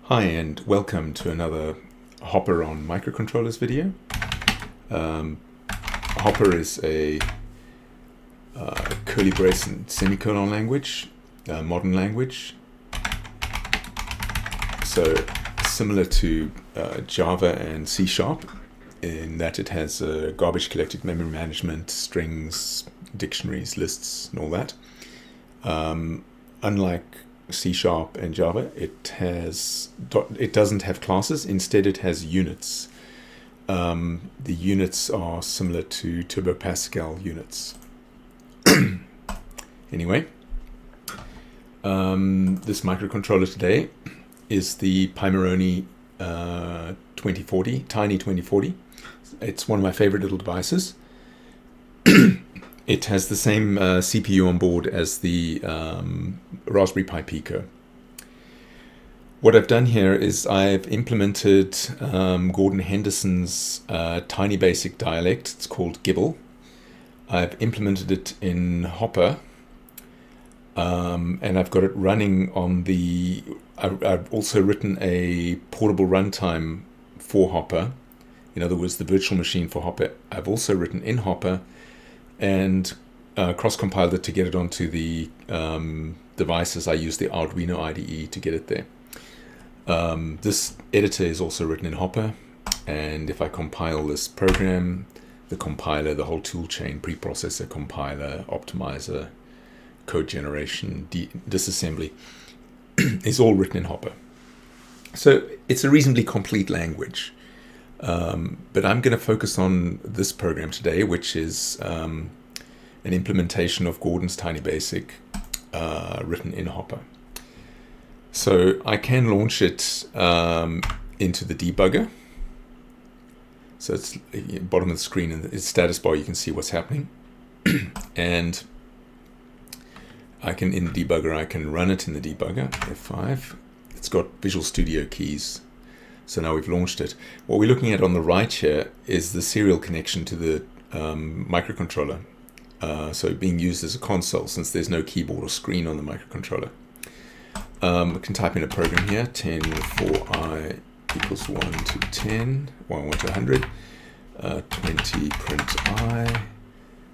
Hi and welcome to another Hopper on microcontrollers video. Hopper is a curly brace and semicolon language, modern language. So similar to Java and C# in that it has garbage collected memory management, strings, dictionaries, lists, and all that. Unlike C# and Java, it doesn't have classes. Instead, it has units. The units are similar to Turbo Pascal units. Anyway, this microcontroller today is the Pimoroni 2040, Tiny 2040. It's one of my favorite little devices. It has the same CPU on board as the Raspberry Pi Pico. What I've done here is I've implemented Gordon Henderson's tiny basic dialect. It's called GIBL. I've implemented it in Hopper, and I've got it running on the... I've also written a portable runtime for Hopper. In other words, the virtual machine for Hopper. I've also written in Hopper and cross-compiled it to get it onto the devices. I use the Arduino IDE to get it there. This editor is also written in Hopper, and if I compile this program, the compiler, the whole tool chain, preprocessor, compiler, optimizer, code generation, disassembly, is all written in Hopper. So it's a reasonably complete language. But I'm going to focus on this program today, which is an implementation of Gordon's Tiny Basic written in Hopper. So I can launch it into the debugger. So it's at the bottom of the screen in the status bar, you can see what's happening. And I can, in the debugger, I can run it in the debugger, F5. It's got Visual Studio keys. So now we've launched it. What we're looking at on the right here is the serial connection to the microcontroller. So being used as a console, since there's no keyboard or screen on the microcontroller. We can type in a program here, 10 for I equals 1 to 10, 1 to 100, 20 print I,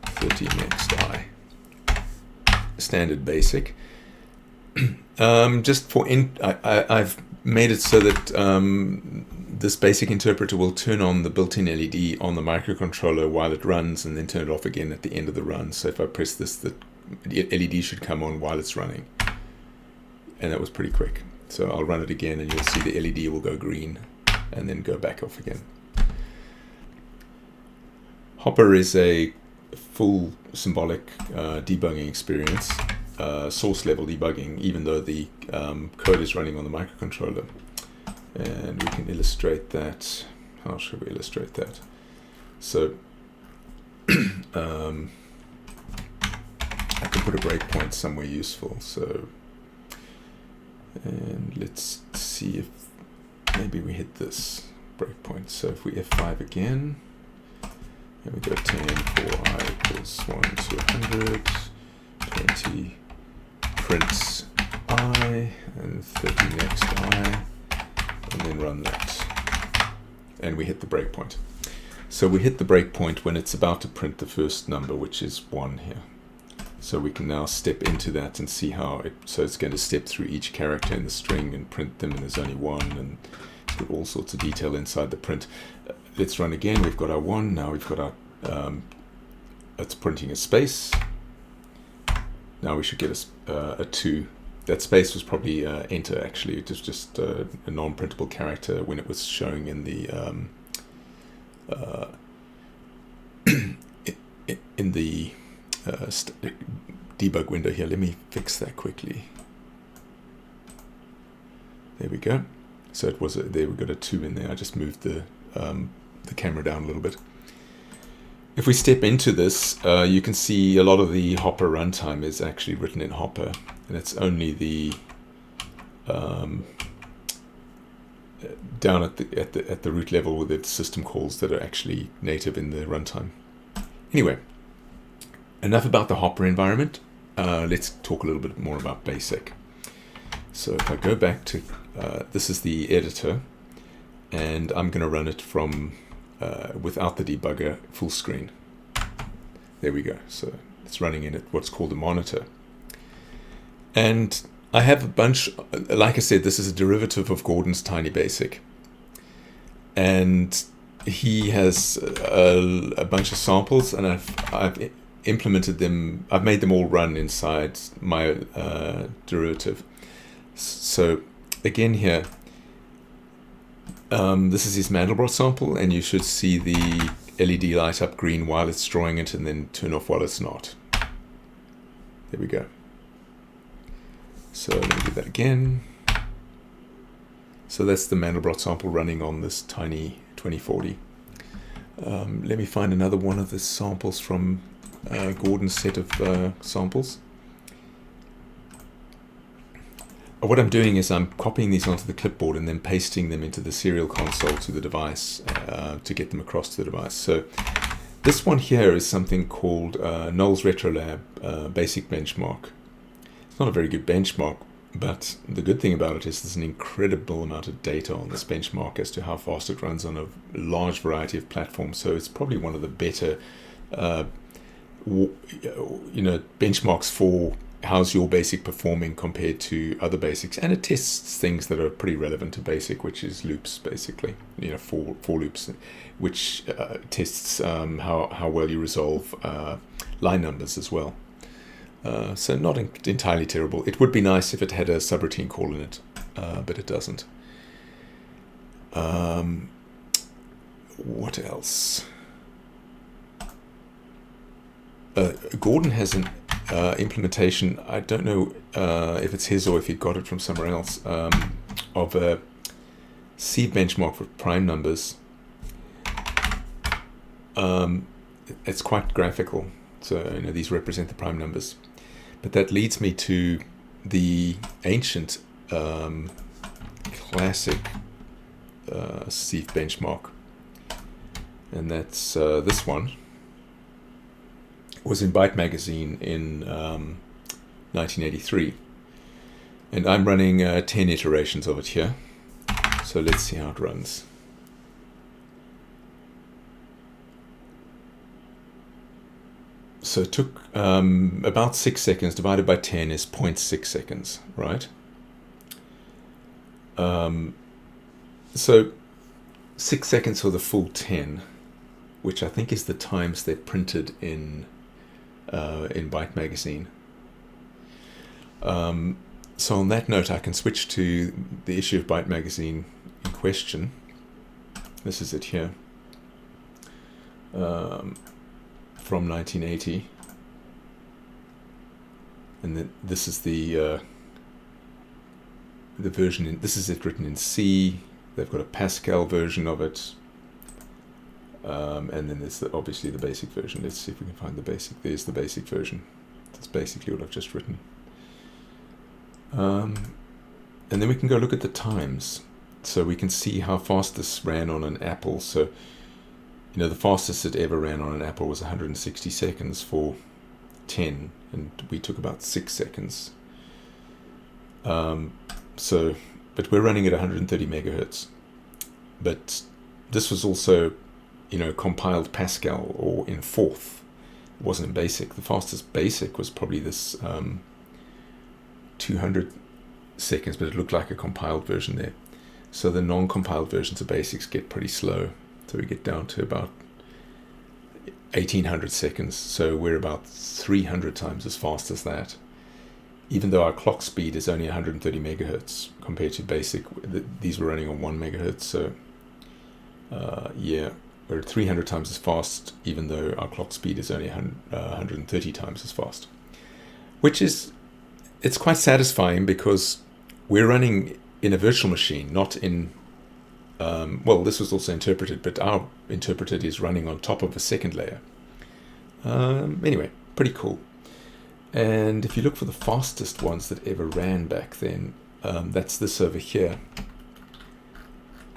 30 next I. Standard basic. Just for I've made it so that this basic interpreter will turn on the built-in LED on the microcontroller while it runs and then turn it off again at the end of the run. So if I press this, the LED should come on while it's running. And that was pretty quick. So I'll run it again and you'll see the LED will go green and then go back off again. Hopper is a full symbolic debugging experience. Source level debugging, even though the code is running on the microcontroller. And we can illustrate that. How should we illustrate that? So I can put a breakpoint somewhere useful. So, and let's see if maybe we hit this breakpoint. So if we F5 again, and we go 10 for I equals 1 to 100, 20 print I, and 30 next I, and then run that. And we hit the breakpoint. So we hit the breakpoint when it's about to print the first number, which is 1 here. So we can now step into that and see how so it's going to step through each character in the string and print them, and there's only 1, and it's got all sorts of detail inside the print. Let's run again. We've got our 1, now we've got our, it's printing a space. Now we should get a 2. That space was probably enter, actually. It was just a non-printable character when it was showing in the debug window here. Let me fix that quickly. There we go. So it was there. We got a 2 in there. I just moved the camera down a little bit. If we step into this, you can see a lot of the Hopper runtime is actually written in Hopper, and it's only the down at the root level with its system calls that are actually native in the runtime. Anyway, enough about the Hopper environment. Let's talk a little bit more about BASIC. So if I go back to, this is the editor, and I'm going to run it from without the debugger full screen. There we go. So it's running in what's called a monitor. And I have a bunch, like I said, this is a derivative of Gordon's Tiny Basic. And he has a bunch of samples, and I've implemented them, I've made them all run inside my derivative. So again here, this is his Mandelbrot sample, and you should see the LED light up green while it's drawing it and then turn off while it's not. There we go. So let me do that again. So that's the Mandelbrot sample running on this tiny 2040. Let me find another one of the samples from Gordon's set of samples. What I'm doing is I'm copying these onto the clipboard and then pasting them into the serial console to the device to get them across to the device. So this one here is something called Knowles RetroLab Basic Benchmark. It's not a very good benchmark, but the good thing about it is there's an incredible amount of data on this benchmark as to how fast it runs on a large variety of platforms. So it's probably one of the better benchmarks for how's your basic performing compared to other basics, and it tests things that are pretty relevant to basic, which is loops, basically, for loops, which tests how well you resolve line numbers as well. So not entirely terrible. It would be nice if it had a subroutine call in it, but it doesn't. What else? Gordon has an implementation, I don't know if it's his or if he got it from somewhere else, of a Sieve benchmark for prime numbers. It's quite graphical, so these represent the prime numbers. But that leads me to the ancient classic Sieve benchmark, and that's this one. Was in BYTE Magazine in 1983, and I'm running 10 iterations of it here. So let's see how it runs. So it took about 6 seconds, divided by 10 is 0.6 seconds, right? So 6 seconds for the full 10, which I think is the times they're printed in BYTE Magazine. So on that note, I can switch to the issue of BYTE Magazine in question. This is it here, from 1980, and then this is the version. This is it written in C. They've got a Pascal version of it. And then there's obviously the basic version. Let's see if we can find the basic. There's the basic version. That's basically what I've just written. And then we can go look at the times. So we can see how fast this ran on an Apple. So, the fastest it ever ran on an Apple was 160 seconds for 10. And we took about 6 seconds. But we're running at 130 megahertz. But this was also compiled Pascal or in fourth. It wasn't in basic. The fastest basic was probably this 200 seconds, but it looked like a compiled version there. So the non-compiled versions of basics get pretty slow. So we get down to about 1800 seconds. So we're about 300 times as fast as that. Even though our clock speed is only 130 megahertz compared to basic. These were running on 1 megahertz. So we're 300 times as fast, even though our clock speed is only 130 times as fast. It's quite satisfying because we're running in a virtual machine, not in, this was also interpreted, but our interpreted is running on top of a second layer. Anyway, pretty cool. And if you look for the fastest ones that ever ran back then, that's this over here.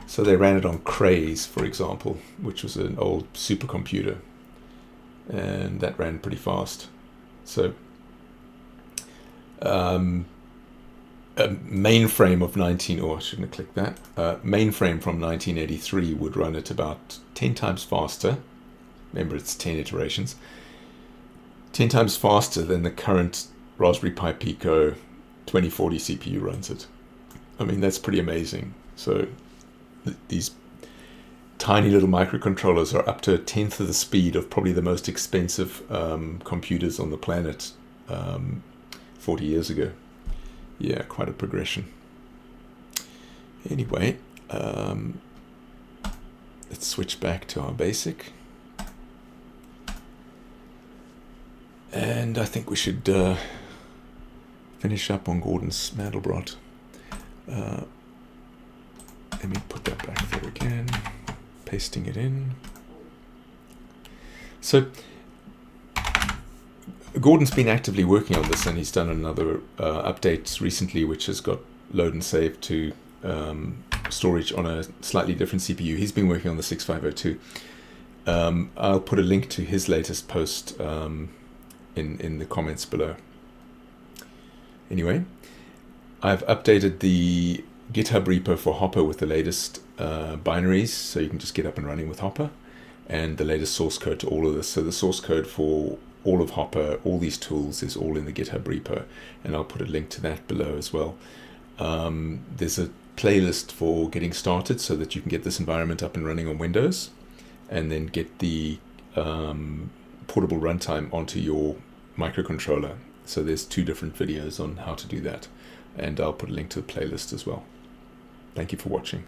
So they ran it on Craze, for example, which was an old supercomputer, and that ran pretty fast. So mainframe of 19, or I shouldn't have clicked that. Mainframe from 1983 would run at about 10 times faster. Remember, it's 10 iterations. 10 times faster than the current Raspberry Pi Pico 2040 CPU runs it. I mean, that's pretty amazing. So these tiny little microcontrollers are up to a tenth of the speed of probably the most expensive computers on the planet 40 years ago. Yeah, quite a progression. Anyway, let's switch back to our basic. And I think we should finish up on Gordon's Mandelbrot. Let me put that back there again, pasting it in. So Gordon's been actively working on this, and he's done another update recently, which has got load and save to storage on a slightly different CPU. He's been working on the 6502. I'll put a link to his latest post in the comments below. Anyway, I've updated the GitHub repo for Hopper with the latest binaries, so you can just get up and running with Hopper, and the latest source code to all of this. So the source code for all of Hopper, all these tools, is all in the GitHub repo, and I'll put a link to that below as well. There's a playlist for getting started so that you can get this environment up and running on Windows, and then get the portable runtime onto your microcontroller. So there's 2 different videos on how to do that, and I'll put a link to the playlist as well. Thank you for watching.